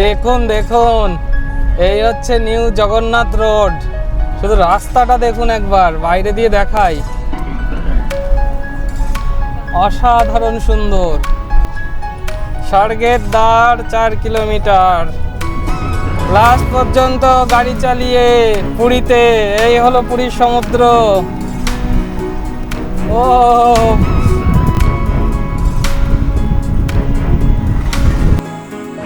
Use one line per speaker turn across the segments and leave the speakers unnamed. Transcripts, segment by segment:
দেখুন দেখুন, এই হচ্ছে নিউ জগন্নাথ রোড। শুধু রাস্তাটা দেখুন একবার, বাইরে দিয়ে দেখাই, অসাধারণ সুন্দর। স্বর্গের দ্বার 4 কিলোমিটার, লাস্ট পর্যন্ত গাড়ি চালিয়ে পুরীতে। এই হলো পুরীর সমুদ্র। ও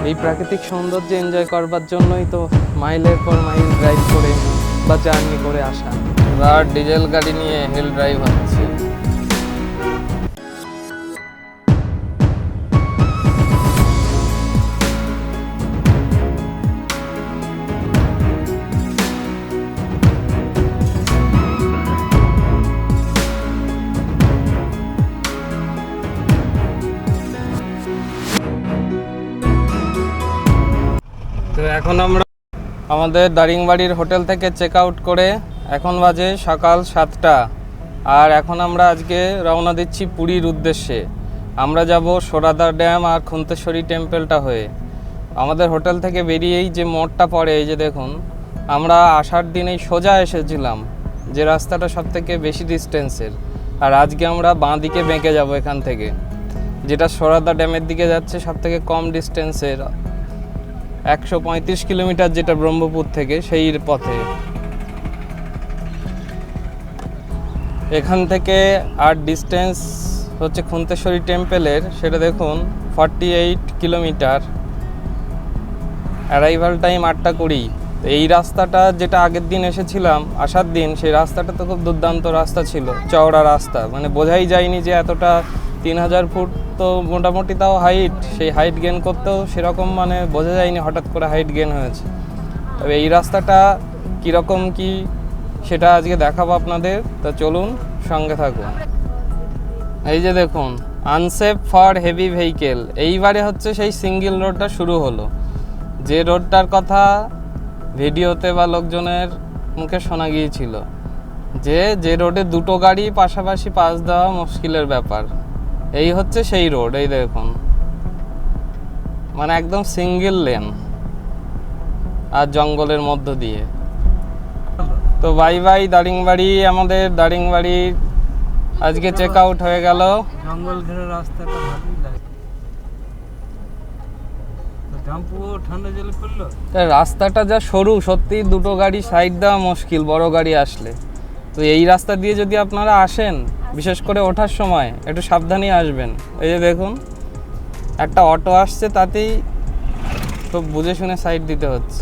এই প্রাকৃতিক সৌন্দর্য এনজয় করবার জন্যই তো মাইলের পর মাইল ড্রাইভ করে বা জার্নি করে আসা। আর ডিজেল গাড়ি নিয়ে হিল ড্রাইভ হচ্ছে। তো এখন আমরা আমাদের দারিংবাড়ির হোটেল থেকে চেক আউট করে এখন বাজে সকাল 7টা। আর এখন আমরা আজকে রওনা দিচ্ছি পুরীর উদ্দেশ্যে। আমরা যাব সোরাদা ড্যাম আর খুন্তেশ্বরী টেম্পলটা হয়ে। আমাদের হোটেল থেকে বেরিয়েই যে মোড়টা পড়ে, এই যে দেখুন, আমরা আসার দিনেই সোজা এসেছিলাম, যে রাস্তাটা সব থেকে বেশি ডিস্টেন্সের। আর আজকে আমরা বাঁ দিকে বেঁকে যাব এখান থেকে, যেটা সোরাদা ড্যামের দিকে যাচ্ছে সব থেকে কম ডিস্টেন্সের, 135 কিলোমিটার, যেটা ব্রহ্মপুর থেকে, সেই পথে। এখান থেকে আর ডিস্টেন্স হচ্ছে খুন্তেশ্বরী টেম্পলের, সেটা দেখুন 48 কিলোমিটার। Arrival time 8টা 20। এই রাস্তাটা যেটা আগের দিন এসেছিলাম আসার দিন, সেই রাস্তাটা তো খুব দুর্দান্ত রাস্তা ছিল, চওড়া রাস্তা, মানে বোঝাই যায়নি যে এতটা 3000 ফুট তো মোটামুটি তাও হাইট, সেই হাইট গেন করতেও সেরকম মানে বোঝা যায়নি হঠাৎ করে হাইট গেন হয়েছে। তবে এই রাস্তাটা কীরকম কি সেটা আজকে দেখাবো আপনাদের, তা চলুন সঙ্গে থাকুন। এই যে দেখুন, আনসেফ ফর হেভি ভেহিকেল। এইবারে হচ্ছে সেই সিঙ্গেল রোডটা শুরু হলো, যে রোডটার কথা ভিডিওতে বা লোকজনের মুখে শোনা গিয়েছিল, যে রোডে দুটো গাড়ি পাশাপাশি পাস দেওয়া মুশকিলের ব্যাপার। এই হচ্ছে সেই রোড। এই দেখুন, মানে একদম সিঙ্গেল লেন আর জঙ্গলের মধ্য দিয়ে। তো বাই বাই দারিংবাড়ি। আমাদের দারিংবাড়ি আজকে চেক আউট হয়ে গেল।
জঙ্গল ঘেরা রাস্তাটা ভালোই লাগে। ঠান্ডা জলে পড়লো।
রাস্তাটা যা সরু, সত্যি দুটো গাড়ি সাইড দেওয়া মুশকিল বড় গাড়ি আসলে। তো এই রাস্তা দিয়ে যদি আপনারা আসেন, বিশেষ করে ওঠার সময় একটু সাবধানে আসবেন। এই যে দেখুন, একটা অটো আসছে, তাতেই খুব বুঝে শুনে সাইড দিতে হচ্ছে।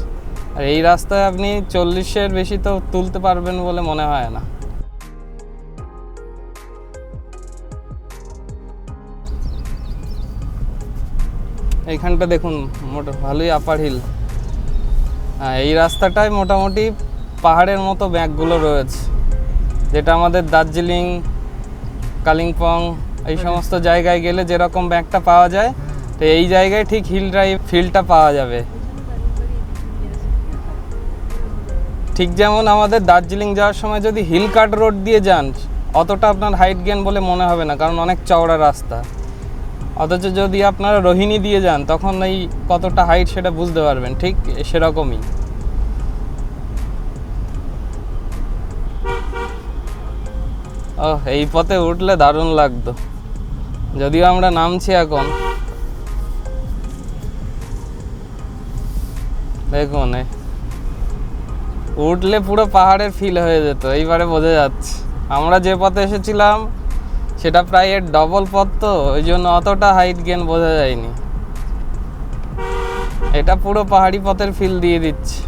আর এই রাস্তায় আপনি 40-এর বেশি তো তুলতে পারবেন বলে মনে হয় না। এইখানটা দেখুন, ভালোই আপার হিল। হ্যাঁ, এই রাস্তাটায় মোটামুটি পাহাড়ের মতো ব্যাকগুলো রয়েছে, যেটা আমাদের দার্জিলিং, কালিম্পং এই সমস্ত জায়গায় গেলে যেরকম ব্যাকটা পাওয়া যায়, তো এই জায়গায় ঠিক হিল ড্রাইভ ফিলটা পাওয়া যাবে। ঠিক যেমন আমাদের দার্জিলিং যাওয়ার সময় যদি হিল কাট রোড দিয়ে যান, অতটা আপনার হাইট গেন বলে মনে হবে না, কারণ অনেক চওড়া রাস্তা। অথচ যদি আপনারা রোহিণী দিয়ে যান, তখন এই কতটা হাইট সেটা বুঝতে পারবেন, ঠিক সেরকমই। এই পথে উঠলে দারুণ লাগতো, যদিও আমরা নামছি এখন। দেখুন, উঠলে পুরো পাহাড়ের ফিল হয়ে যেত। এইবারে বোঝা যাচ্ছে আমরা যে পথে এসেছিলাম সেটা প্রায় এর ডবল পথ, তো ওই জন্য অতটা হাইট গেন বোঝা যায়নি। এটা পুরো পাহাড়ি পথের ফিল দিয়ে দিচ্ছে।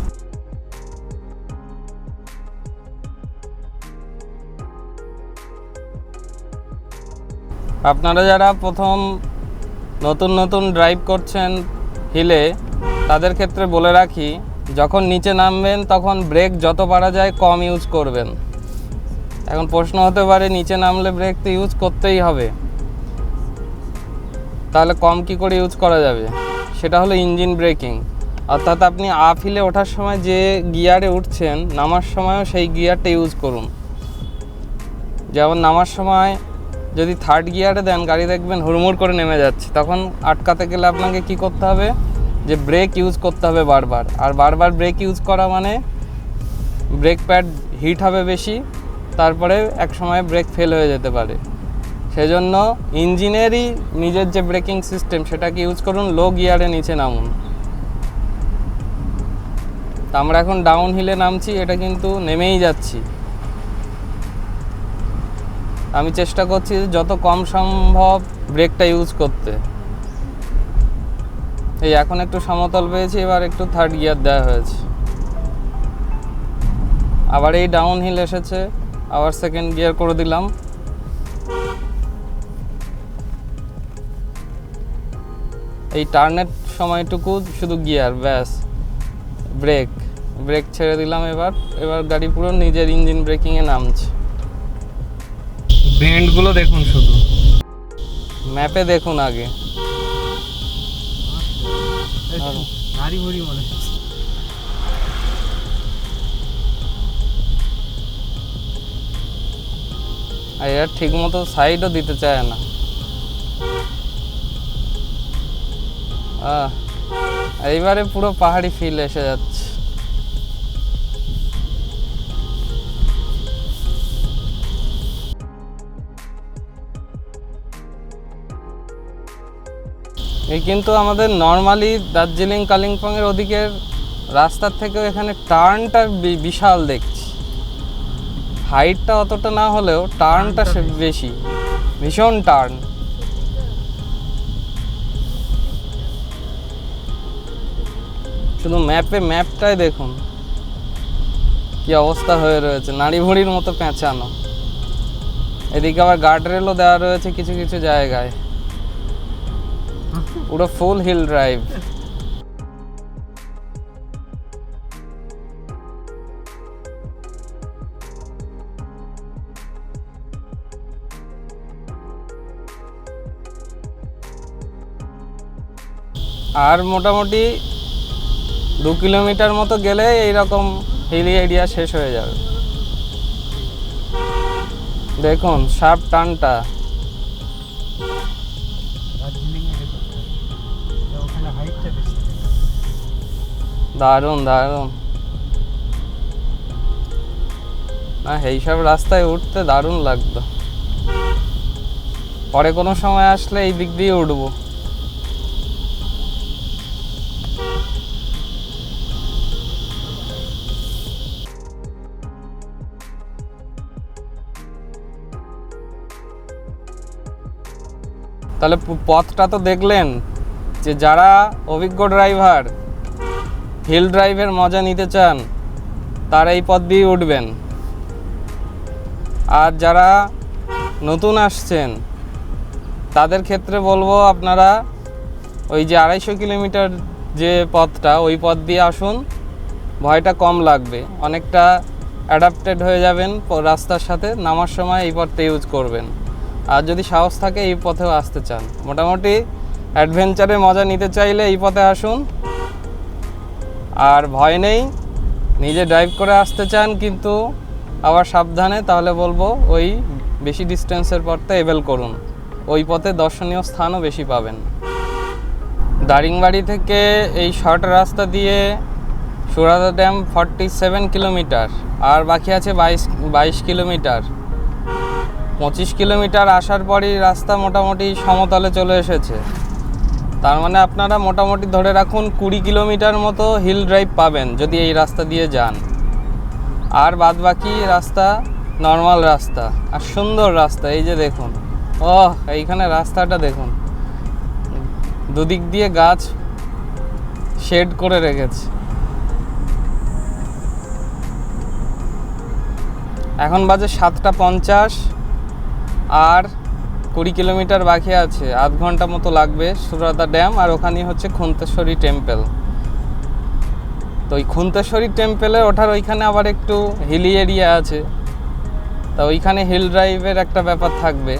আপনারা যারা প্রথম নতুন ড্রাইভ করছেন হিলে, তাদের ক্ষেত্রে বলে রাখি, যখন নিচে নামবেন তখন ব্রেক যত পারা যায় কম ইউজ করবেন। এখন প্রশ্ন হতে পারে, নিচে নামলে ব্রেক তো ইউজ করতেই হবে, তাহলে কম কি করে ইউজ করা যাবে? সেটা হলো ইঞ্জিন ব্রেকিং। অর্থাৎ আপনি আপ হিলে ওঠার সময় যে গিয়ারে উঠছেন, নামার সময়ও সেই গিয়ারটা ইউজ করুন। যেমন নামার সময় যদি 3rd গিয়ারে দেন, গাড়ি দেখবেন হুড়মুড় করে নেমে যাচ্ছে, তখন আটকাতে গেলে আপনাকে কি করতে হবে? যে ব্রেক ইউজ করতে হবে বারবার, আর বারবার ব্রেক ইউজ করা মানে ব্রেক প্যাড হিট হবে বেশি, তারপরে এক সময় ব্রেক ফেল হয়ে যেতে পারে। সেজন্য ইঞ্জিনেরই নিজের যে ব্রেকিং সিস্টেম সেটাকে ইউজ করুন, লো গিয়ারে নিচে নামুন। তা আমরা এখন ডাউন হিলে নামছি, এটা কিন্তু নেমেই যাচ্ছি। আমি চেষ্টা করছি যত কম সম্ভব ব্রেকটা ইউজ করতে। এই এখন একটু সমতল পেয়েছি, এবার একটু থার্ড গিয়ার দেওয়া হয়েছে। আবার এই ডাউন হিল এসেছে, আবার সেকেন্ড গিয়ার করে দিলাম। এই টার্নের সময়টুকু শুধু গিয়ার, ব্যাস। ব্রেক ছেড়ে দিলাম। এবার গাড়ি পুরো নিজের ইঞ্জিন ব্রেকিংয়ে নামছে। বেন্ডগুলো দেখুন, শুধু ম্যাপে দেখুন আগে।
নারী ভরি মনে হচ্ছে।
আর এরা ঠিক মতো সাইডও দিতে চায় না। এইবারে পুরো পাহাড়ি ফিল এসে যাচ্ছে। এই কিন্তু আমাদের নর্মালি দার্জিলিং কালিম্পংয়ের ওদিকের রাস্তার থেকেও এখানে টার্নটা বিশাল দেখছি। হাইটটা অতটা না হলেও টার্নটা বেশি, ভীষণ টার্ন। শুধু ম্যাপটাই দেখুন কি অবস্থা হয়ে রয়েছে, নাড়ি ভুড়ির মতো পেঁচানো। এদিকে আবার গার্ডরেলও দেওয়া রয়েছে কিছু কিছু জায়গায়। পুরো ফুল হিল ড্রাইভ। আর মোটামুটি 2 কিলোমিটার মতো গেলে এইরকম হিলি এরিয়া শেষ হয়ে যাবে। দেখুন শার্প টার্নটা, দারুণ দারুণ। না এইসব রাস্তায় উঠতে দারুণ লাগতো। পরে কোনো সময় আসলে এই দিক দিয়ে উঠবো। তাহলে পথটা তো দেখলেন, যে যারা অভিজ্ঞ ড্রাইভার হিল ড্রাইভের মজা নিতে চান তারা এই পথ দিয়ে উঠবেন। আর যারা নতুন আসছেন তাদের ক্ষেত্রে বলবো আপনারা ওই যে 250 কিলোমিটার যে পথটা, ওই পথ দিয়ে আসুন, ভয়টা কম লাগবে, অনেকটা অ্যাডাপ্টেড হয়ে যাবেন রাস্তার সাথে। নামার সময় এই পথটা ইউজ করবেন। আর যদি সাহস থাকে এই পথেও আসতে চান, মোটামুটি অ্যাডভেঞ্চারে মজা নিতে চাইলে এই পথে আসুন। আর ভয় নেই, নিজে ড্রাইভ করে আসতে চান কিন্তু আবার সাবধানে, তাহলে বলবো ওই বেশি ডিস্টেন্সের পথটা এভেল করুন। ওই পথে দর্শনীয় স্থানও বেশি পাবেন। দারিংবাড়ি থেকে এই শর্ট রাস্তা দিয়ে সুরাদা ড্যাম 47 কিলোমিটার, আর বাকি আছে 22 কিলোমিটার। 25 কিলোমিটার আসার পরই রাস্তা মোটামুটি সমতলে চলে এসেছে। তার মানে আপনারা মোটামুটি ধরে রাখুন 20 কিলোমিটার মতো হিল ড্রাইভ পাবেন যদি এই রাস্তা দিয়ে যান। আর বাদ বাকি রাস্তা নর্মাল রাস্তা, আর সুন্দর রাস্তা। এই যে দেখুন, এইখানে রাস্তাটা দেখুন, দুদিক দিয়ে গাছ শেড করে রেখেছে। এখন বাজে 7:50, আর 20 কিলোমিটার বাকি আছে। আধ ঘন্টা মতো লাগবে সুরাদা ড্যাম, আর ওখানেই হচ্ছে খুন্তেশ্বরী টেম্পল। তো ওই খুন্তেশ্বরী টেম্পলে ওঠার ওইখানে আবার একটু হিলি এরিয়া আছে, তা ওইখানে হিল ড্রাইভের একটা ব্যাপার থাকবে।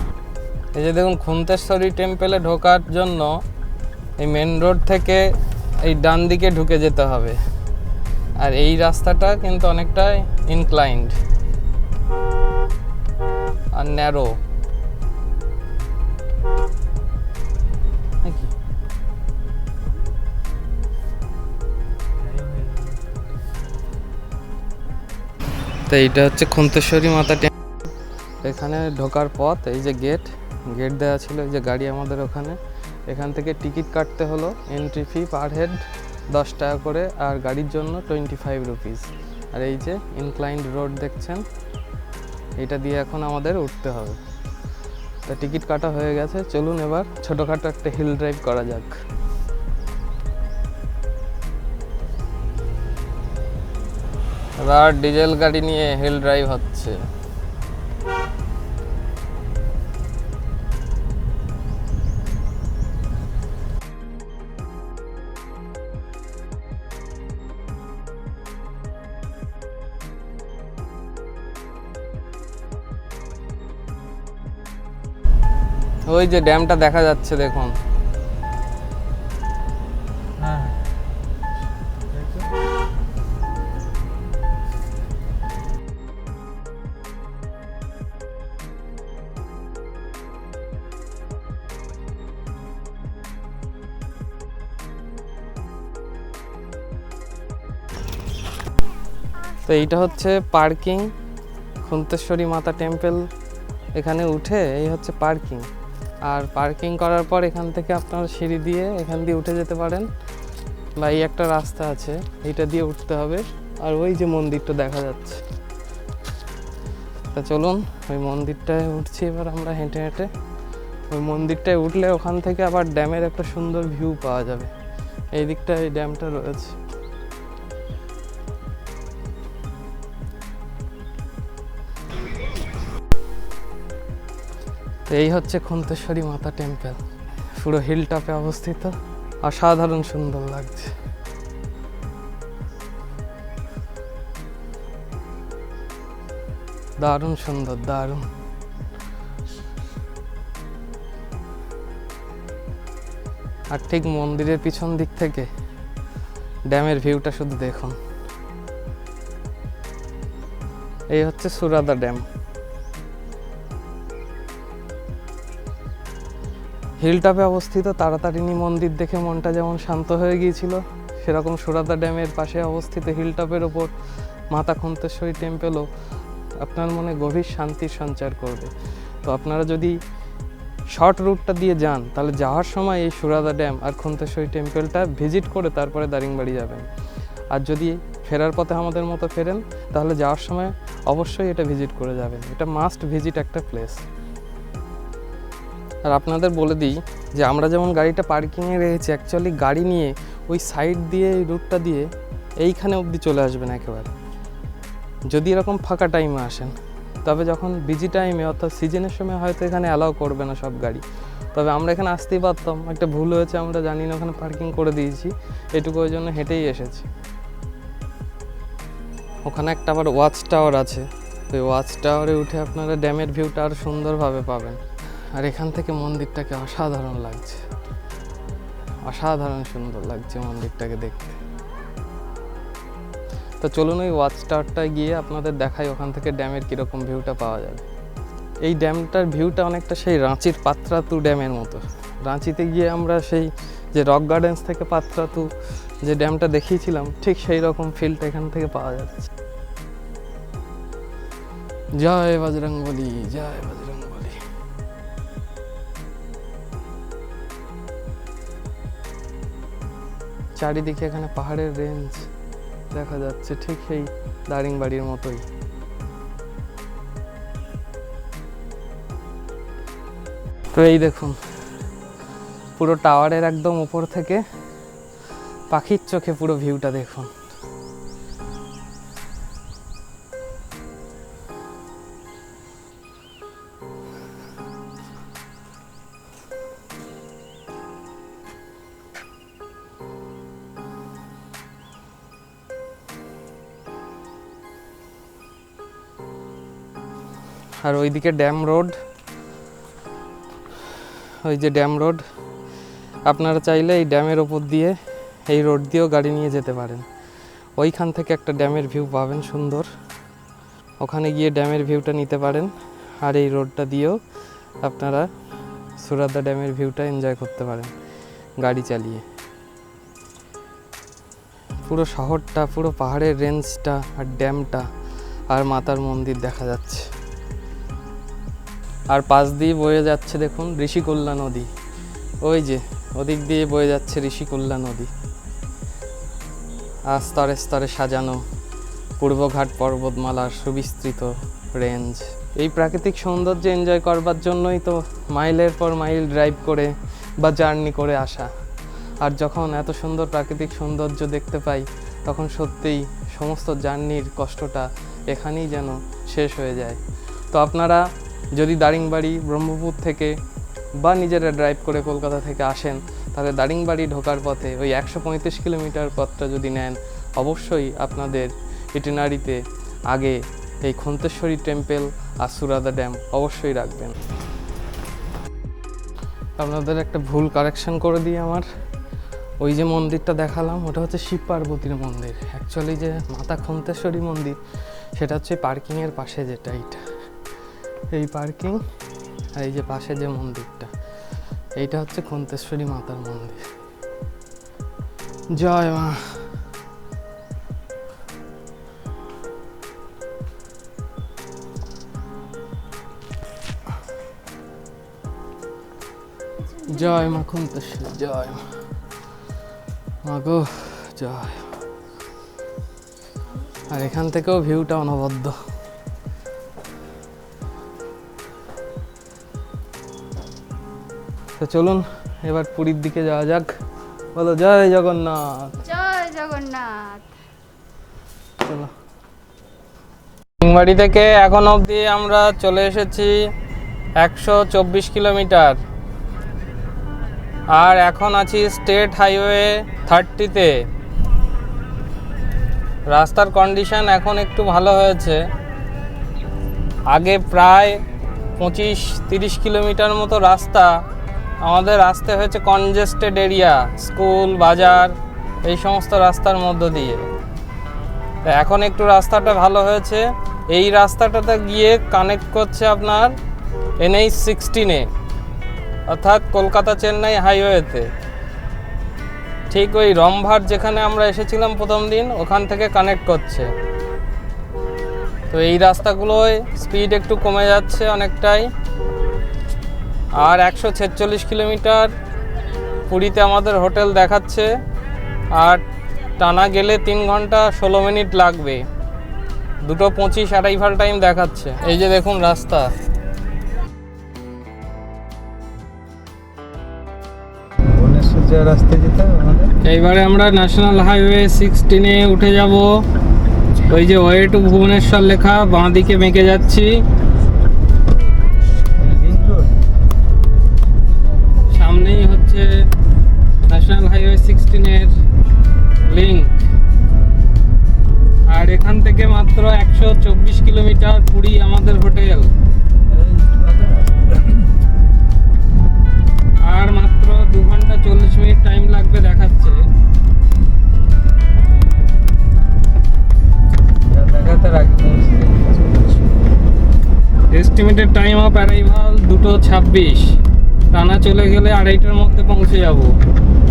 এই যে দেখুন, খুন্তেশ্বরী টেম্পলে ঢোকার জন্য এই মেন রোড থেকে এই ডান দিকে ঢুকে যেতে হবে। আর এই রাস্তাটা কিন্তু অনেকটা ইনক্লাইন্ড আর ন্যারো। তো এইটা হচ্ছে খন্তেশ্বরী মাতা টেম্পল। এখানে ঢোকার পথ, এই যে গেট দেওয়া ছিল, এই যে গাড়ি আমাদের ওখানে, এখান থেকে টিকিট কাটতে হলো। এন্ট্রি ফি পার হেড 10 টাকা করে, আর গাড়ির জন্য 25 রুপিস। আর এই যে ইনক্লাইন্ড রোড দেখছেন, এটা দিয়ে এখন আমাদের উঠতে হবে। তা টিকিট কাটা হয়ে গেছে, চলুন এবার ছোটোখাটো একটা হিল ড্রাইভ করা যাক। এবার ডিজেল গাড়ি নিয়ে হিল ড্রাইভ হচ্ছে। ওই যে ড্যামটা দেখা যাচ্ছে দেখুন।
হ্যাঁ
তো এইটা হচ্ছে পার্কিং, খন্তেশ্বরী মাতা টেম্পল। এখানে উঠে এই হচ্ছে পার্কিং, আর পার্কিং করার পর এখান থেকে আপনারা সিঁড়ি দিয়ে এখান দিয়ে উঠে যেতে পারেন, বা এই একটা রাস্তা আছে এইটা দিয়ে উঠতে হবে। আর ওই যে মন্দিরটা দেখা যাচ্ছে, তা চলুন ওই মন্দিরটায় উঠছি এবার আমরা হেঁটে হেঁটে। ওই মন্দিরটায় উঠলে ওখান থেকে আবার ড্যামের একটা সুন্দর ভিউ পাওয়া যাবে। এই দিকটায় এই ড্যামটা রয়েছে। তো এই হচ্ছে খন্তেশ্বরী মাতা টেম্পল, পুরো হিল টপে অবস্থিত, অসাধারণ সুন্দর লাগছে। দারুণ সুন্দর, দারুণ। আর ঠিক মন্দিরের পিছন দিক থেকে ড্যামের ভিউটা শুধু দেখুন। এই হচ্ছে সুরাদা ড্যাম। হিলটপে অবস্থিত তারাতারিণী মন্দির দেখে মনটা যেমন শান্ত হয়ে গিয়েছিল, সেরকম সুরাদা ড্যামের পাশে অবস্থিত হিলটপের ওপর মাতা খন্তেশ্বরী টেম্পলও আপনার মনে গভীর শান্তির সঞ্চার করবে। তো আপনারা যদি শর্ট রুটটা দিয়ে যান, তাহলে যাওয়ার সময় এই সুরাদা ড্যাম আর খন্তেশ্বরী টেম্পলটা ভিজিট করে তারপরে দারিংবাড়ি যাবেন। আর যদি ফেরার পথে আমাদের মতো ফেরেন, তাহলে যাওয়ার সময় অবশ্যই এটা ভিজিট করে যাবেন। এটা মাস্ট ভিজিট একটা প্লেস। আর আপনাদের বলে দিই যে আমরা যেমন গাড়িটা পার্কিংয়ে রেখেছি, অ্যাকচুয়ালি গাড়ি নিয়ে ওই সাইড দিয়ে এই রুটটা দিয়ে এইখানে অবধি চলে আসবেন একেবারে, যদি এরকম ফাঁকা টাইমে আসেন। তবে যখন বিজি টাইমে অর্থাৎ সিজনের সময় হয়তো এখানে অ্যালাউ করবে না সব গাড়ি। তবে আমরা এখানে আসতেই পারতাম, একটা ভুল হয়েছে, আমরা জানি না ওখানে পার্কিং করে দিয়েছি, এটুকু ওই জন্য হেঁটেই এসেছি। ওখানে একটা আবার ওয়াচ টাওয়ার আছে, তো ওই ওয়াচ টাওয়ারে উঠে আপনারা ড্যামের ভিউটা আরও সুন্দরভাবে পাবেন। আর এখান থেকে মন্দিরটাকে অসাধারণ লাগছে, অসাধারণ সুন্দর লাগছে মন্দিরটাকে দেখতে। তো চলুন ওই ওয়াচ টাওয়ারটায় গিয়ে আপনাদের দেখাই ওখান থেকে ড্যামের কীরকম ভিউটা পাওয়া যাবে। এই ড্যামটার ভিউটা অনেকটা সেই রাঁচির পাত্রাতু ড্যামের মতো। রাঁচিতে গিয়ে আমরা সেই যে রক গার্ডেন্স থেকে পাত্রাতু যে ড্যামটা দেখিয়েছিলাম, ঠিক সেই রকম ফিলটা এখান থেকে পাওয়া যাচ্ছে। জয় বজরংবলী, জয় বজরংবলী। চারিদিকে এখানে পাহাড়ের রেঞ্জ দেখা যাচ্ছে, ঠিক সেই দারিংবাড়ির মতোই। তো এই দেখুন, পুরো টাওয়ারের একদম উপর থেকে পাখির চোখে পুরো ভিউটা দেখুন। আর ওইদিকে ড্যাম রোড, ওই যে ড্যাম রোড, আপনারা চাইলে এই ড্যামের ওপর দিয়ে এই রোড দিয়েও গাড়ি নিয়ে যেতে পারেন। ওইখান থেকে একটা ড্যামের ভিউ পাবেন সুন্দর, ওখানে গিয়ে ড্যামের ভিউটা নিতে পারেন। আর এই রোডটা দিয়েও আপনারা সুরাদা ড্যামের ভিউটা এনজয় করতে পারেন গাড়ি চালিয়ে। পুরো শহরটা, পুরো পাহাড়ের রেঞ্জটা আর ড্যামটা আর মাতার মন্দির দেখা যাচ্ছে। আর পাশ দিয়ে বয়ে যাচ্ছে দেখুন ঋষিকুল্যা নদী, ওই যে ওদিক দিয়ে বয়ে যাচ্ছে ঋষিকুল্যা নদী। আর স্তরে স্তরে সাজানো পূর্বঘাট পর্বতমালার সুবিস্তৃত রেঞ্জ। এই প্রাকৃতিক সৌন্দর্য এনজয় করবার জন্যই তো মাইলের পর মাইল ড্রাইভ করে বা জার্নি করে আসা। আর যখন এত সুন্দর প্রাকৃতিক সৌন্দর্য দেখতে পাই তখন সত্যিই সমস্ত জার্নির কষ্টটা এখানেই যেন শেষ হয়ে যায়। তো আপনারা যদি দারিংবাড়ি ব্রহ্মপুর থেকে বা নিজেরা ড্রাইভ করে কলকাতা থেকে আসেন, তাহলে দারিংবাড়ি ঢোকার পথে ওই 135 কিলোমিটার পথটা যদি নেন, অবশ্যই আপনাদের ইটিনারিতে আগে এই খন্তেশ্বরী টেম্পল আর সুরাদা ড্যাম অবশ্যই রাখবেন। আপনাদের একটা ভুল কারেকশন করে দিই আমার, ওই যে মন্দিরটা দেখালাম ওটা হচ্ছে শিব পার্বতীর মন্দির। অ্যাকচুয়ালি যে মাতা খন্তেশ্বরী মন্দির সেটা হচ্ছে পার্কিংয়ের পাশে, যেটা এই পার্কিং আর এই যে পাশে যে মন্দিরটা, এইটা হচ্ছে খন্তেশ্বরী মাতার মন্দির। জয় মা। জয় মা খন্তেশ্বরী, জয় মা, মা গো জয়। আর এখান থেকেও ভিউটা অনবদ্য। তো চলুন এবার পুরীর দিকে যাওয়া যাক। বলো জয় জগন্নাথ।
জয় জগন্নাথ।
চলো। সিংবাড়ি থেকে এখন অবধি আমরা চলে এসেছি 124 কিলোমিটার, আর এখন আছি স্টেট হাইওয়ে 30-তে। রাস্তার কন্ডিশন এখন একটু ভালো হয়েছে, আগে প্রায় 25-30 কিলোমিটার মতো রাস্তা আমাদের আসতে হয়েছে কনজেস্টেড এরিয়া, স্কুল, বাজার, এই সমস্ত রাস্তার মধ্য দিয়ে। এখন একটু রাস্তাটা ভালো হয়েছে। এই রাস্তাটাতে গিয়ে কানেক্ট করছে আপনার NH-16-এ, অর্থাৎ কলকাতা চেন্নাই হাইওয়েতে। ঠিক ওই রমভাট যেখানে আমরা এসেছিলাম প্রথম দিন, ওখান থেকে কানেক্ট করছে। তো এই রাস্তাগুলোয় স্পিড একটু কমে যাচ্ছে অনেকটাই। আর 146 কিলোমিটার পুরীতে আমাদের হোটেল দেখাচ্ছে, আর টানা গেলে 3 ঘন্টা 16 মিনিট লাগবে। 2:25 অ্যারাইভাল টাইম দেখাচ্ছে। এই যে দেখুন রাস্তা।
রাস্তায় যেতে হবে আমাদের।
এইবারে আমরা ন্যাশনাল হাইওয়ে 16-এ উঠে যাব। ওই যে ওয়ে টু ভুবনেশ্বর লেখা, বাঁ দিকে বেঁকে যাচ্ছি। সামনেই হচ্ছে ন্যাশনাল হাইওয়ে 16-এর লিঙ্ক। আর এখান থেকে মাত্র 124 কিলোমিটার পুরী আমাদের হোটেল। আর মাত্র 2 ঘন্টা 40 মিনিট টাইম লাগবে দেখাচ্ছে। Estimated time of arrival 2:26। টানা চলে গেলে 2:30টার মধ্যে পৌঁছে যাব।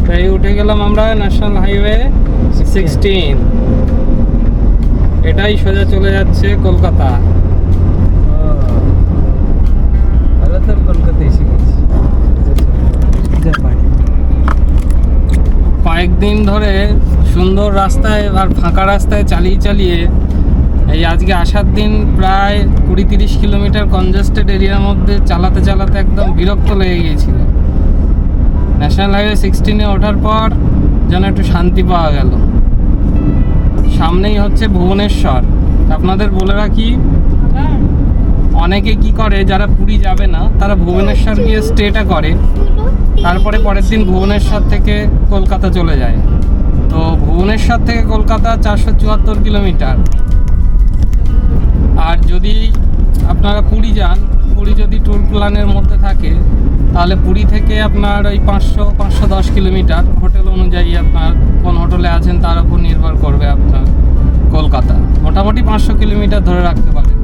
তাই উঠে গেলাম আমরা ন্যাশনাল হাইওয়ে 16। এটাই সোজা চলে যাচ্ছে কলকাতা।
কলকাতা এসে গেছি।
কয়েকদিন ধরে সুন্দর রাস্তায় আর ফাঁকা রাস্তায় চালিয়ে চালিয়ে এই আজকে আসার দিন প্রায় 20-30 কিলোমিটার কনজেস্টেড এরিয়ার মধ্যে চালাতে চালাতে একদম বিরক্ত লেগে গিয়েছিল। ন্যাশনাল হাইওয়ে 16-এ ওঠার পর যেন একটু শান্তি পাওয়া গেল। সামনেই হচ্ছে ভুবনেশ্বর। আপনাদের বলে রাখি, অনেকে কি করে যারা পুরী যাবে না তারা ভুবনেশ্বর গিয়ে স্টেটা করে, তারপরে পরের দিন ভুবনেশ্বর থেকে কলকাতা চলে যায়। তো ভুবনেশ্বর থেকে কলকাতা 474 কিলোমিটার। আর যদি আপনারা পুরী যান, পুরী যদি ট্যুর প্ল্যানের মধ্যে থাকে, তাহলে পুরী থেকে আপনার ওই 500-510 কিলোমিটার। হোটেল অনুযায়ী আপনার কোন হোটেলে আছেন তার উপর নির্ভর করবে আপনার কলকাতা। মোটামুটি 500 কিলোমিটার ধরে রাখতে পারেন,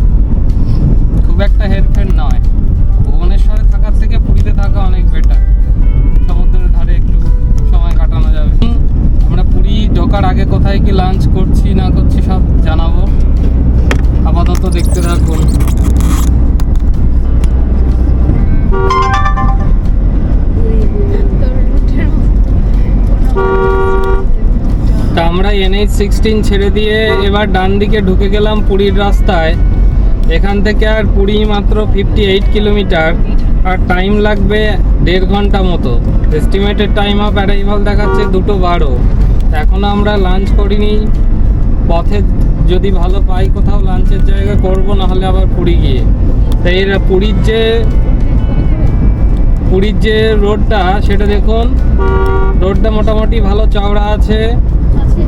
খুব একটা হেরফের নয়। ভুবনেশ্বরে থাকার থেকে পুরীতে থাকা অনেক বেটার। সমুদ্রের ধারে একটু সময় কাটানো যাবে। আমরা পুরী ঢোকার আগে কোথায় কি লাঞ্চ করছি না করছি সব জানাবো আপাতত দেখতে থাকুন। তা আমরা NH-16 ছেড়ে দিয়ে এবার ডান দিকে ঢুকে গেলাম পুরীর রাস্তায়। এখান থেকে আর পুরী মাত্র 58 কিলোমিটার, আর টাইম লাগবে 1.5 ঘন্টা মতো। এস্টিমেটেড টাইম অফ অ্যারাইভাল দেখাচ্ছে 2:12। এখনও আমরা লাঞ্চ করিনি, পথে যদি ভালো পাই কোথাও লাঞ্চের জায়গা করব, নাহলে আবার পুরী গিয়ে। তাই এরা পুরীর যে রোডটা সেটা দেখুন, রোডটা মোটামুটি ভালো চওড়া আছে।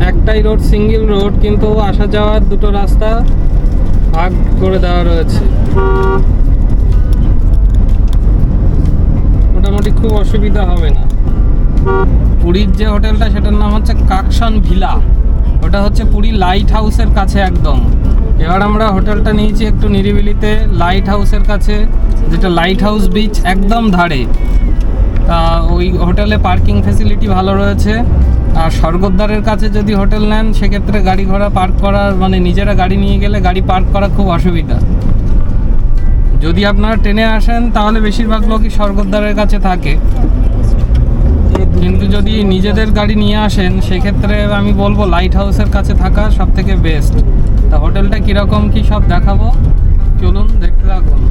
একটাই রোড, সিঙ্গেল রোড, কিন্তু আসা যাওয়ার দুটো রাস্তা ভাগ করে দেওয়া রয়েছে। মোটামুটি খুব অসুবিধা হবে না। পুরীর যে হোটেলটা সেটার নাম হচ্ছে কাকশন ভিলা, ওটা হচ্ছে পুরী লাইট হাউসের কাছে একদম। এবার আমরা হোটেলটা নিয়েছি একটু নিরিবিলিতে, লাইট হাউসের কাছে, যেটা লাইট হাউস বিচ একদম ধারে। তা ওই হোটেলে পার্কিং ফেসিলিটি ভালো রয়েছে। আর স্বর্গদ্বারের কাছে যদি হোটেল নেন সেক্ষেত্রে গাড়ি ঘোড়া পার্ক করার, মানে নিজেরা গাড়ি নিয়ে গেলে গাড়ি পার্ক করা খুব অসুবিধা। যদি আপনারা ট্রেনে আসেন তাহলে বেশিরভাগ লোকই স্বর্গদ্বারের কাছে থাকে, কিন্তু যদি নিজেদের গাড়ি নিয়ে আসেন সেক্ষেত্রে আমি বলবো লাইট হাউসের কাছে থাকা সব থেকে বেস্ট। তা হোটেলটা কীরকম কী সব দেখাবো, চলুন দেখতে থাকুন।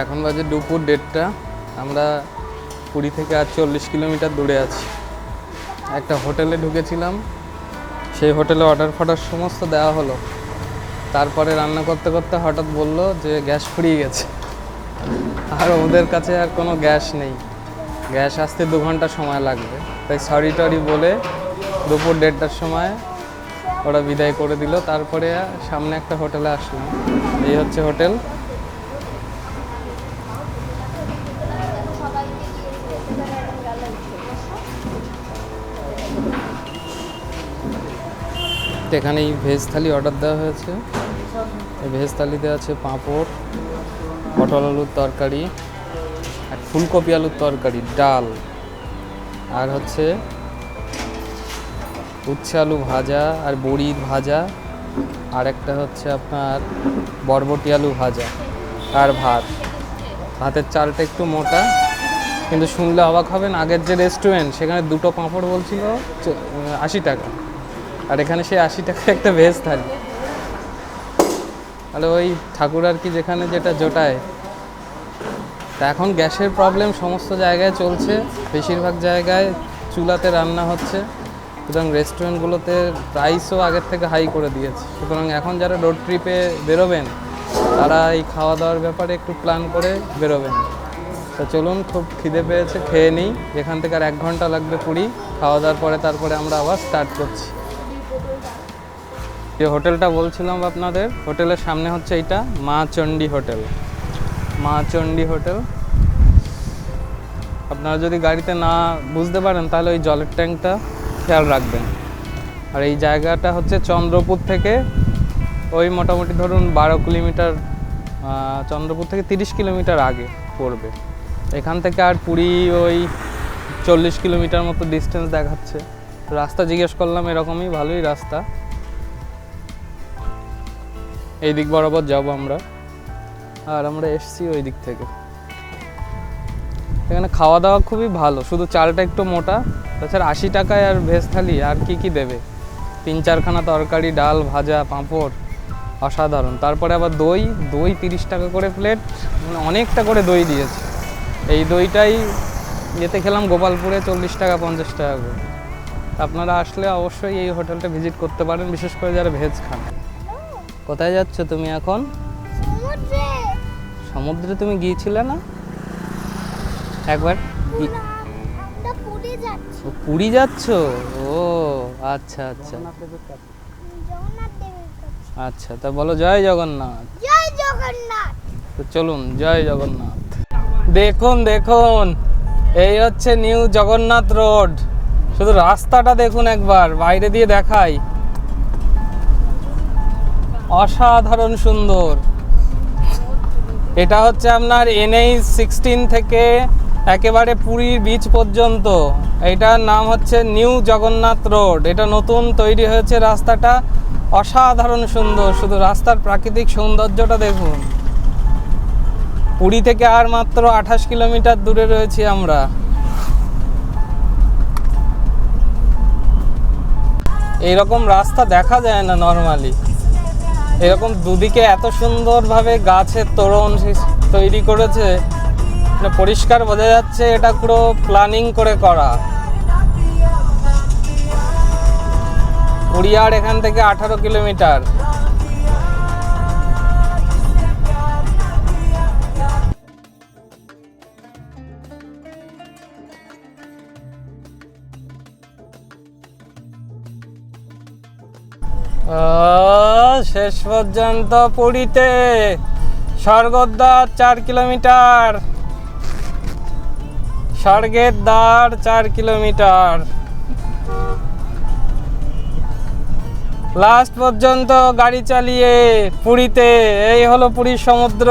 এখন বাজে দুপুর 1:30। আমরা পুরী থেকে আর 40 কিলোমিটার দূরে আছি। একটা হোটেলে ঢুকেছিলাম, সেই হোটেলে অর্ডার ফর্ডার সমস্ত দেওয়া হলো। তারপরে রান্না করতে করতে হঠাৎ বললো যে গ্যাস ফুরিয়ে গেছে, আর ওদের কাছে আর কোনো গ্যাস নেই, গ্যাস আসতে 2 ঘন্টা সময় লাগবে। তাই সরি টরি বলে দুপুর 1:30টার সময় ওরা বিদায় করে দিল। তারপরে সামনে একটা হোটেলে আসলাম, এই হচ্ছে হোটেল। এখানেই ভেজ থালি অর্ডার দেওয়া হয়েছে। এই ভেজ থালিতে আছে পাঁপড়, পটল আলুর তরকারি, আর ফুলকপি আলুর তরকারি, ডাল, আর হচ্ছে উচ্ছে আলু ভাজা আর বড়ির ভাজা, আর একটা হচ্ছে আপনার বরবটি আলু ভাজা, আর ভাত। ভাতের চালটা একটু মোটা, কিন্তু শুনলে অবাক হবেন, আগের যে রেস্টুরেন্ট সেখানে 2টো পাঁপড় বলছিল 80 টাকা, আর এখানে সেই 80 টাকা একটা ভেজ থালি। তাহলে ওই ঠাকুর আর কি যেখানে যেটা জোটায়। তা এখন গ্যাসের প্রবলেম সমস্ত জায়গায় চলছে, বেশিরভাগ জায়গায় চুলাতে রান্না হচ্ছে, সুতরাং রেস্টুরেন্টগুলোতে প্রাইসও আগের থেকে হাই করে দিয়েছে। সুতরাং এখন যারা রোড ট্রিপে বেরোবেন তারা এই খাওয়া দাওয়ার ব্যাপারে একটু প্ল্যান করে বেরোবেন। তা চলুন, খুব খিদে পেয়েছে, খেয়ে নিই। এখান থেকে আর 1 ঘন্টা লাগবে পুরী। খাওয়া দাওয়ার পরে তারপরে আমরা আবার স্টার্ট করছি। যে হোটেলটা বলছিলাম আপনাদের, হোটেলের সামনে হচ্ছে এইটা মা চণ্ডী হোটেল। মা চণ্ডী হোটেল। আপনারা যদি গাড়িতে না বুঝতে পারেন তাহলে ওই জলের ট্যাঙ্কটা খেয়াল রাখবেন। আর এই জায়গাটা হচ্ছে চন্দ্রপুর থেকে ওই মোটামুটি ধরুন 12 কিলোমিটার, চন্দ্রপুর থেকে 30 কিলোমিটার আগে পড়বে। এখান থেকে আর পুরী ওই 40 কিলোমিটার মতো ডিস্টেন্স দেখাচ্ছে। রাস্তা জিজ্ঞেস করলাম, এরকমই ভালোই রাস্তা। এই দিক বরাবর যাব আমরা, আর আমরা এসছি ওই দিক থেকে। এখানে খাওয়া দাওয়া খুবই ভালো, শুধু চালটা একটু মোটা। তাছাড়া 80 টাকায় আর ভেজ থালি আর কি দেবে, 3-4খানা তরকারি, ডাল, ভাজা, পাঁপড়, অসাধারণ। তারপরে আবার দই 30 টাকা করে প্লেট, মানে অনেকটা করে দই দিয়েছে। এই দইটাই যেতে খেলাম গোপালপুরে 40 টাকা 50 টাকা করে। আপনারা আসলে অবশ্যই এই হোটেলটা ভিজিট করতে পারেন, বিশেষ করে যারা ভেজ খান। কোথায় যাচ্ছ তুমি এখন? সমুদ্রে তুমি গিয়েছিলে না একবার? পুরী যাচ্ছ? ও আচ্ছা আচ্ছা আচ্ছা। তা বলো জয় জগন্নাথ।
জয় জগন্নাথ।
তো চলুন, জয় জগন্নাথ। দেখুন দেখুন, এই হচ্ছে নিউ জগন্নাথ রোড। শুধু রাস্তাটা দেখুন একবার, বাইরে দিয়ে দেখাই, অসাধারণ সুন্দর। এটা হচ্ছে আপনার NH-16 থেকে একেবারে পুরীর বিচ পর্যন্ত। এটার নাম হচ্ছে নিউ জগন্নাথ রোড। এটা নতুন তৈরি হয়েছে রাস্তাটা, অসাধারণ সুন্দর। শুধু রাস্তার প্রাকৃতিক সৌন্দর্যটা দেখুন। পুরী থেকে আর মাত্র 28 কিলোমিটার দূরে রয়েছি আমরা। এইরকম রাস্তা দেখা যায় না নর্মালি। এরকম দুদিকে এত সুন্দরভাবে গাছের তোরণ তৈরি করেছে, পরিষ্কার বোঝা যাচ্ছে এটা পুরো প্ল্যানিং করে করা। পুরিয়ার এখান থেকে 18 কিলোমিটার। শেষ পর্যন্ত পুরীতে। স্বর্গদ্বার 4 কিলোমিটার, স্বর্গের দ্বার 4 কিলোমিটার। লাস্ট পর্যন্ত গাড়ি চালিয়ে পুরীতে। এই হলো পুরীর সমুদ্র।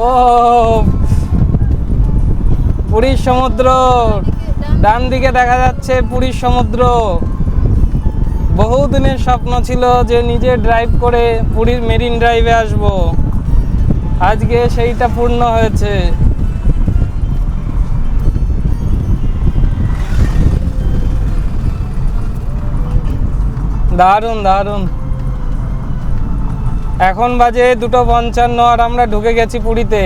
ও পুরীর সমুদ্র, ডান দিকে দেখা যাচ্ছে পুরীর সমুদ্র। বহুদিনের স্বপ্ন ছিল যে নিজে ড্রাইভ করে পুরীর মেরিন ড্রাইভে আসব, আজকে সেইটা পূর্ণ হয়েছে। দারুণ দারুণ। এখন বাজে 2:55 আর আমরা ঢুকে গেছি পুরীতে।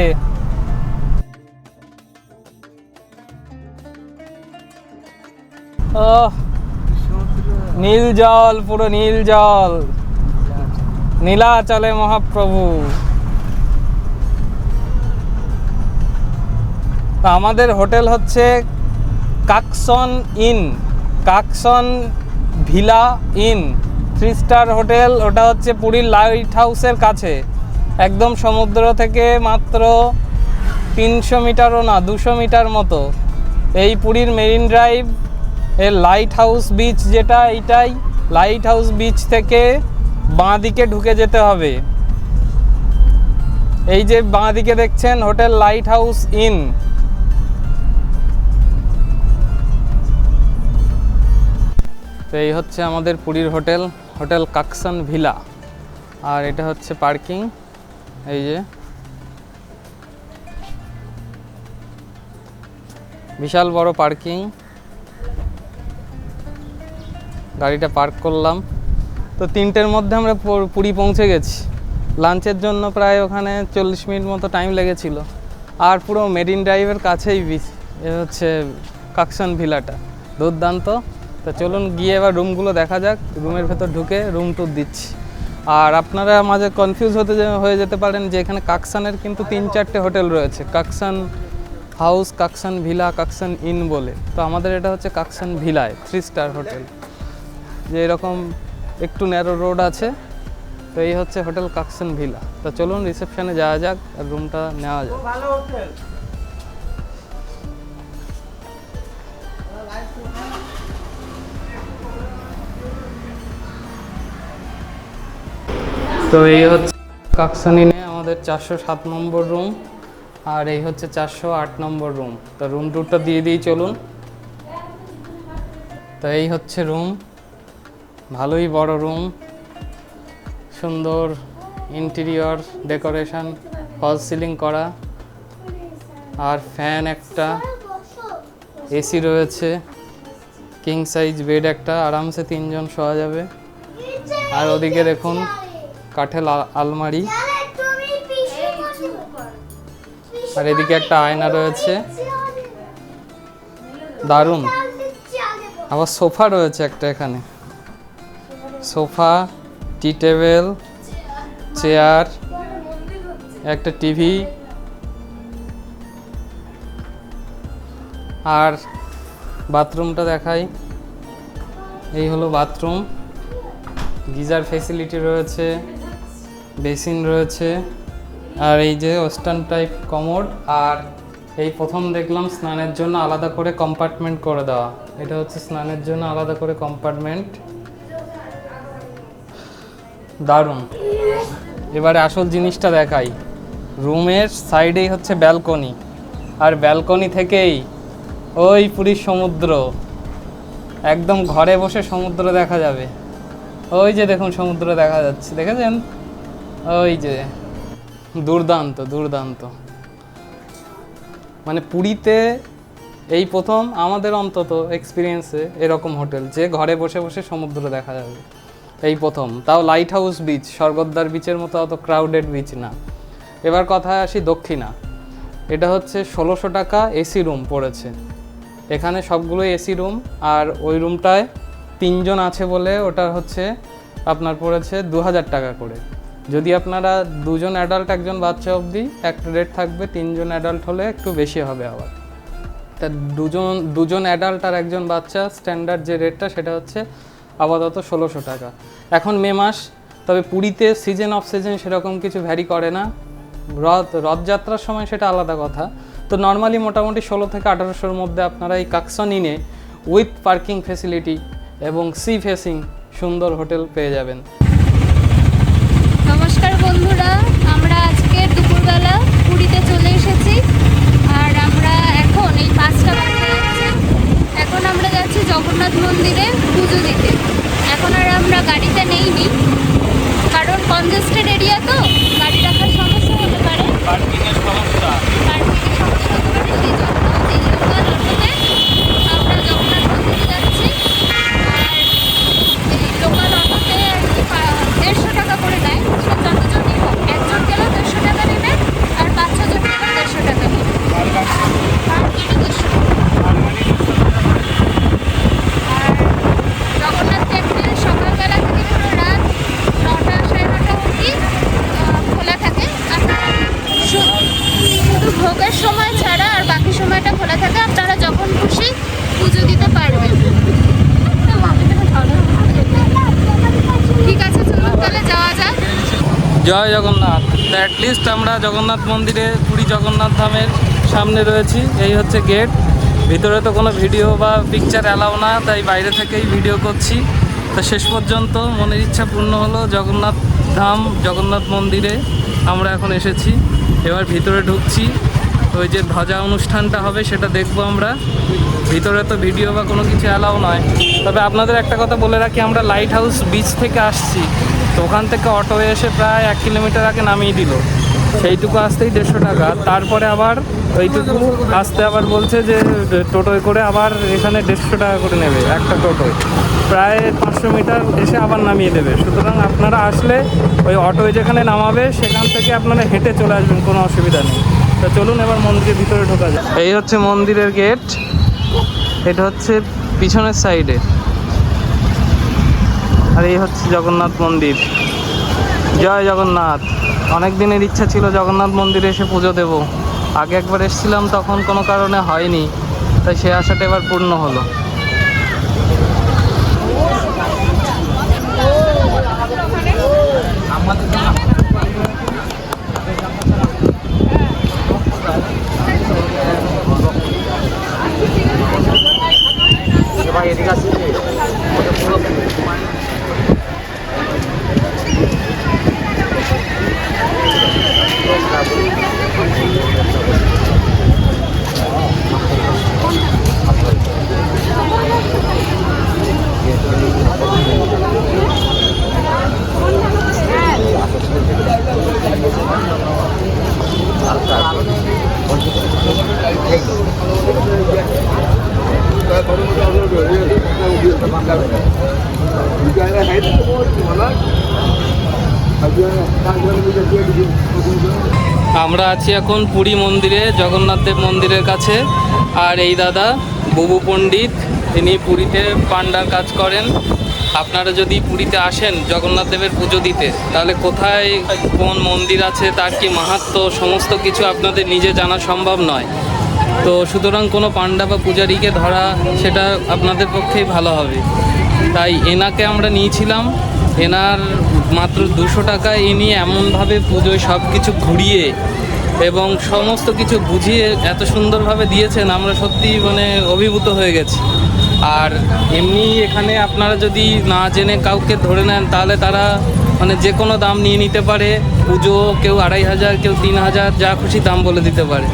ও নীল জল, পুরো নীল জল, নীলাচলে মহাপ্রভু। তা আমাদের হোটেল হচ্ছে Kakson Inn, Kakson Villa Inn, 3 star hotel. ওটা হচ্ছে পুরীর লাইট হাউসের কাছে, একদম সমুদ্র থেকে মাত্র 300 মিটারও না, 200 মিটার মতো। এই পুরীর মেরিন ড্রাইভ এর লাইট হাউস বিচ যেটা, এইটাই লাইট হাউস বিচ থেকে বাঁ দিকে ঢুকে যেতে হবে। এই যে বাঁ দিকে দেখছেন হোটেল লাইট হাউস ইন। তো এই হচ্ছে আমাদের পুরীর হোটেল, হোটেল কাকসন ভিলা। আর এটা হচ্ছে পার্কিং। এই যে বিশাল বড় পার্কিং, গাড়িটা পার্ক করলাম। তো 3টের মধ্যে আমরা পুরী পৌঁছে গেছি। লাঞ্চের জন্য প্রায় ওখানে 40 মিনিট মতো টাইম লেগেছিল। আর পুরো মেরিন ড্রাইভের কাছেই বিচ, এ হচ্ছে কাকসন ভিলাটা, দুর্দান্ত। তো চলুন গিয়ে এবার রুমগুলো দেখা যাক। রুমের ভেতর ঢুকে রুম ট্যুর দিচ্ছি। আর আপনারা মাঝে কনফিউজ হয়ে যেতে পারেন যে এখানে কাকসানের কিন্তু 3-4টে হোটেল রয়েছে, কাকসান হাউস, কাকসান ভিলা, কাকসান ইন বলে। তো আমাদের এটা হচ্ছে কাকসান ভিলায় 3 স্টার হোটেল, যে এরকম একটু ন্যারো রোড আছে। তো এই হচ্ছে হোটেল কাকসান ভিলা। তো চলুন রিসেপশনে যাওয়া যাক আর রুমটা নেওয়া যাক। তো এই হচ্ছে কাকসান ইনে আমাদের 407 নম্বর রুম, আর এই হচ্ছে 408 নম্বর রুম। তো রুম টুরটা দিয়ে দিই চলুন। তো এই হচ্ছে রুম, ভালোই বড় রুম, সুন্দর ইন্টেরিয়র ডেকোরেশন, ফলস সিলিং করা, আর ফ্যান একটা, এসি রয়েছে, কিং সাইজ বেড একটা, আরামসে 3 জন শোয়া যাবে। আর ওদিকে দেখুন কাঠের আলমারি, আর এদিকে একটা আয়না রয়েছে, দারুণ। আবার সোফা রয়েছে একটা এখানে, সোফা, টি টেবিল, চেয়ার, একটা টিভি। আর বাথরুমটা দেখাই, এই হলো বাথরুম, গিজার ফেসিলিটি রয়েছে, বেসিন রয়েছে, আর এই যে ওয়েস্টার্ন টাইপ কমোড। আর এই প্রথম দেখলাম স্নানের জন্য আলাদা করে কম্পার্টমেন্ট করে দেওয়া, এটা হচ্ছে স্নানের জন্য আলাদা করে কম্পার্টমেন্ট, দারুণ। এবারে আসল জিনিসটা দেখাই, রুমের সাইডেই হচ্ছে ব্যালকনি, আর ব্যালকনি থেকেই ওই পুরীর সমুদ্র, একদম ঘরে বসে সমুদ্র দেখা যাবে। ওই যে দেখুন সমুদ্র দেখা যাচ্ছে, দেখেছেন? ওই যে দুর্দান্ত দুর্দান্ত। মানে পুরীতে এই প্রথম আমাদের অন্তত এক্সপিরিয়েন্সে এরকম হোটেল যে ঘরে বসে বসে সমুদ্র দেখা যাবে, এই প্রথম। তাও লাইট হাউস বিচ, স্বর্গদ্বার বিচের মতো অত ক্রাউডেড বিচ না। এবার কথায় আসি দক্ষিণা। এটা হচ্ছে 1600 টাকা এসি রুম পড়েছে। এখানে সবগুলোই এসি রুম, আর ওই রুমটায় 3 জন আছে বলে ওটা হচ্ছে আপনার পড়েছে 2000 টাকা করে। যদি আপনারা 2 জন অ্যাডাল্ট 1 জন বাচ্চা অবধি একটা রেট থাকবে, 3 জন অ্যাডাল্ট হলে একটু বেশি হবে আবার। তা 2 জন অ্যাডাল্ট আর 1 জন বাচ্চা স্ট্যান্ডার্ড যে রেটটা সেটা হচ্ছে আপাতত 1600 টাকা। এখন মে মাস, তবে পুরীতে সিজন অফ সিজন সেরকম কিছু ভ্যারি করে না। রথযাত্রার সময় সেটা আলাদা কথা। তো নর্মালি মোটামুটি 16 থেকে 1800-র মধ্যে আপনারা এই কাকসন ইনে উইথ পার্কিং ফেসিলিটি এবং সি ফেসিং সুন্দর হোটেল পেয়ে যাবেন।
নমস্কার বন্ধুরা, আমরা আজকে দুপুরবেলা পুরীতে চলে এসেছি। আর আমরা এখন এই 5টা বাজে যাচ্ছে, এখন আমরা যাচ্ছি জগন্নাথ মন্দিরে পুজো দিতে। এখন আর আমরা গাড়িতে নেইনি, কারণ কনজেস্টেড এরিয়া তো গাড়ি রাখার সমস্যা হতে পারে,
পার্কিংয়ের সমস্যা
হতে পারে। সেই জন্য এই লোকাল অটোতে আমরা জগন্নাথ মন্দিরে যাচ্ছি। আর এই লোকাল অটোতে 150 টাকা করে নেয়, সে যতজনই হোক। 1 জন গেলেও 150 টাকা নেবে, আর 5-6 জন গেলেও 150 টাকা নেবে। আর এটা 200 টাকা। আর জগন্নাথ টেম্পল সকালবেলা থেকে পুরো রাত 9টা 9:30 অবধি খোলা থাকে। আপনারা শুধু ভোগের সময় ছাড়া আর বাকি সময়টা খোলা থাকে, আপনারা যখন খুশি পুজো দিতে পারবেন। ঠিক আছে, চলুন তাহলে যাওয়া যাক।
জয় জগন্নাথ। তো অ্যাটলিস্ট আমরা জগন্নাথ মন্দিরে, পুরী জগন্নাথ ধামের সামনে রয়েছি। এই হচ্ছে গেট। ভিতরে তো কোনো ভিডিও বা পিকচার অ্যালাউ না, তাই বাইরে থেকেই ভিডিও করছি। তো শেষ পর্যন্ত মনের ইচ্ছা পূর্ণ হলো, জগন্নাথ ধাম জগন্নাথ মন্দিরে আমরা এখন এসেছি। এবার ভিতরে ঢুকছি, ওই যে ধ্বজা অনুষ্ঠানটা হবে সেটা দেখবো আমরা। ভিতরে তো ভিডিও বা কোনো কিছু অ্যালাউ নয়। তবে আপনাদের একটা কথা বলে রাখি, আমরা লাইট হাউস বিচ থেকে আসছি, তো ওখান থেকে অটো এসে প্রায় 1 কিলোমিটার আগে নামিয়ে দিল। সেইটুকু আসতেই 150 টাকা। তারপরে আবার ওইটুকু আসতে আবার বলছে যে টোটোয় করে আবার এখানে 150 টাকা করে নেবে একটা টোটোয়। প্রায় 500 মিটার এসে আবার নামিয়ে দেবে। সুতরাং আপনারা আসলে ওই অটোয় যেখানে নামাবে সেখান থেকে আপনারা হেঁটে চলে আসবেন, কোনো অসুবিধা নেই। তো চলুন এবার মন্দিরের ভিতরে ঢোকা যায়। এই হচ্ছে মন্দিরের গেট, এটা হচ্ছে পিছনের সাইডে। আর এই হচ্ছে জগন্নাথ মন্দির। জয় জগন্নাথ। অনেক দিনের ইচ্ছা ছিল জগন্নাথ মন্দিরে এসে পুজো দেব। আগে একবার এসেছিলাম, তখন কোনো কারণে হয়নি, তাই সে আশাটা এবার পূর্ণ হলো। আমরা আছি এখন পুরী মন্দিরে, জগন্নাথ দেব মন্দিরের কাছে। আর এই দাদা বুবু পণ্ডিত, তিনি পুরীতে পান্ডার কাজ করেন। আপনারা যদি পুরীতে আসেন জগন্নাথ দেবের পুজো দিতে, তাহলে কোথায় কোন মন্দির আছে, তার কি মাহাত্ম্য, সমস্ত কিছু আপনাদের নিজে জানা সম্ভব নয়। তো সুতরাং কোনো পান্ডা বা পূজারীকে ধরা সেটা আপনাদের পক্ষেই ভালো হবে। তাই এনাকে আমরা নিয়েছিলাম। এনার মাত্র 200 টাকায় ইনি এমনভাবে পুজোয় সব কিছু ঘুরিয়ে এবং সমস্ত কিছু বুঝিয়ে এত সুন্দরভাবে দিয়েছেন, আমরা সত্যি মানে অভিভূত হয়ে গেছি। আর এমনি এখানে আপনারা যদি না জেনে কাউকে ধরে নেন, তাহলে তারা মানে যে কোনো দাম নিয়ে নিতে পারে। পুজো কেউ 2500, কেউ 3000, যা খুশি দাম বলে দিতে পারে।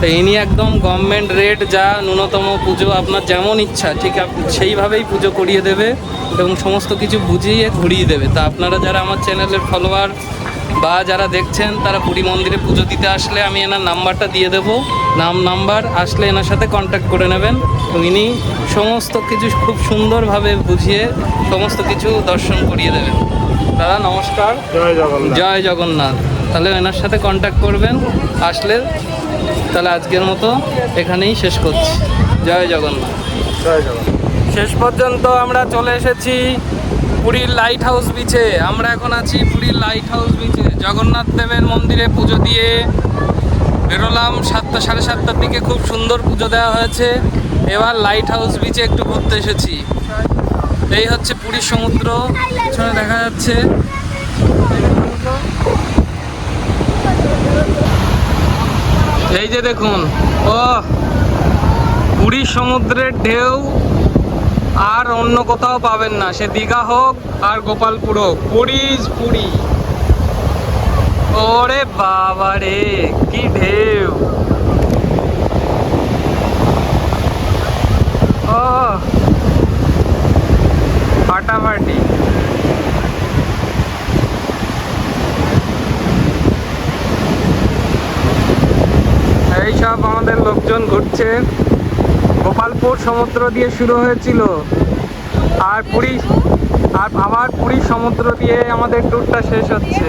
তো ইনি একদম গভর্নমেন্ট রেট যা ন্যূনতম পুজো আপনার যেমন ইচ্ছা ঠিক সেইভাবেই পুজো করিয়ে দেবে এবং সমস্ত কিছু বুঝিয়ে ঘুরিয়ে দেবে। তা আপনারা যারা আমার চ্যানেলের ফলোয়ার বা যারা দেখছেন তারা পুরী মন্দিরে পুজো দিতে আসলে আমি এনার নাম্বারটা দিয়ে দেবো, নাম্বার আসলে এনার সাথে কন্ট্যাক্ট করে নেবেন এবং ইনি সমস্ত কিছু খুব সুন্দরভাবে বুঝিয়ে সমস্ত কিছু দর্শন করিয়ে দেবেন। দাদা নমস্কার।
জয় জগন্নাথ।
জয় জগন্নাথ। তাহলে এনার সাথে কন্ট্যাক্ট করবেন আসলে। তাহলে আজকের মতো এখানেই শেষ করছি। জয় জগন্নাথ।
জয় জগন্নাথ।
শেষ পর্যন্ত আমরা চলে এসেছি পুরীর লাইট হাউস বিচে। আমরা এখন আছি পুরীর লাইট হাউস বিচে। জগন্নাথ দেবের মন্দিরে পুজো দিয়ে বেরোলাম 7টা 7:30টার দিকে। খুব সুন্দর পুজো দেওয়া হয়েছে। এবার লাইট হাউস বিচে একটু ঘুরতে এসেছি। এই হচ্ছে পুরীর সমুদ্র, পিছনে দেখা যাচ্ছে। এই যে দেখুন, ও পুরীর সমুদ্রের ঢেউ আর অন্য কোথাও পাবেন না, সে দীঘা হোক আর গোপালপুর হোক, পুরী। ওরে বাবা রে, কি ঢেউ! ও ফাটাফাটি। এইসব আমাদের লোকজন ঘুরছে। গোপালপুর সমুদ্র দিয়ে শুরু হয়েছিল আর আবার পুরী সমুদ্র দিয়ে আমাদের ট্যুরটা শেষ হচ্ছে।